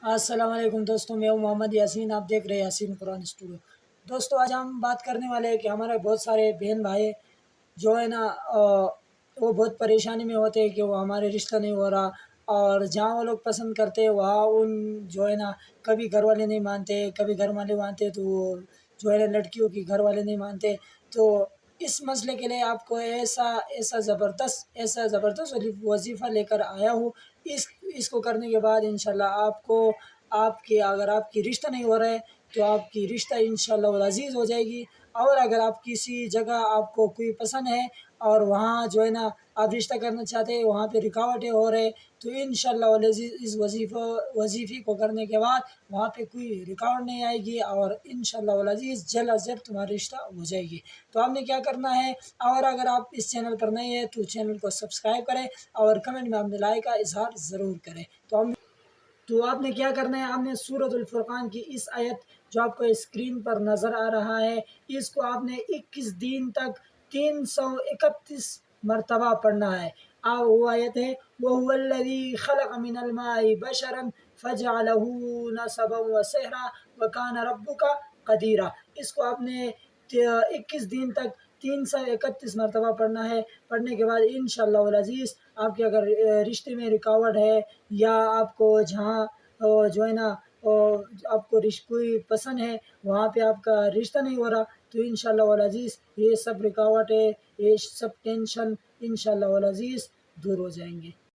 السلام علیکم دوستوں، میں ہوں محمد یاسین، آپ دیکھ رہے ہیں یاسین قرآن اسٹوڈیو۔ دوستوں آج ہم بات کرنے والے ہیں کہ ہمارے بہت سارے بہن بھائی جو ہے نا وہ بہت پریشانی میں ہوتے ہیں کہ وہ ہمارے رشتہ نہیں ہو رہا، اور جہاں وہ لوگ پسند کرتے ہیں وہاں ان جو ہے نا کبھی گھر والے نہیں مانتے، کبھی گھر والے مانتے تو وہ جو ہے نا لڑکیوں کی گھر والے نہیں مانتے۔ تو اس مسئلے کے لیے آپ کو ایسا زبردست وظیفہ لے کر آیا ہوں۔ اس کو کرنے کے بعد انشاءاللہ آپ کو اگر آپ کی رشتہ نہیں ہو رہا ہے تو آپ کی رشتہ انشاءاللہ العزیز ہو جائے گی، اور اگر آپ کسی جگہ آپ کو کوئی پسند ہے اور وہاں جو ہے نا آپ رشتہ کرنا چاہتے ہیں، وہاں پہ رکاوٹیں ہو رہے تو انشاءاللہ العزیز اس وظیفے کو کرنے کے بعد وہاں پہ کوئی رکاوٹ نہیں آئے گی، اور انشاءاللہ العزیز جلد از جلد تمہارا رشتہ ہو جائے گی۔ تو آپ نے کیا کرنا ہے، اور اگر آپ اس چینل پر نئے ہیں تو چینل کو سبسکرائب کریں اور کمنٹ میں اپنے رائے کا اظہار ضرور کریں۔ تو آپ نے کیا کرنا ہے، آپ نے سورۃ الفرقان کی اس آیت جو آپ کو اسکرین پر نظر آ رہا ہے، اس کو آپ نے 21 دن تک 331 مرتبہ پڑھنا ہے۔ وہ آیت ہے وَهُوَ الَّذِي خَلَقَ مِنَ الْمَاءِ بَشَرًا فَجَعَلَهُ نَسَبًا وَصِهْرًا وَكَانَ رَبُّكَ قَدِيرًا۔ اس کو آپ نے 21 دن تک 331 مرتبہ پڑھنا ہے۔ پڑھنے کے بعد انشاءاللہ العزیز آپ کے اگر رشتے میں رکاوٹ ہے، یا آپ کو جہاں جو ہے نا آپ کو کوئی پسند ہے وہاں پہ آپ کا رشتہ نہیں ہو رہا، تو انشاءاللہ العزیز یہ سب رکاوٹ ہے، یہ سب ٹینشن انشاءاللہ العزیز دور ہو جائیں گے۔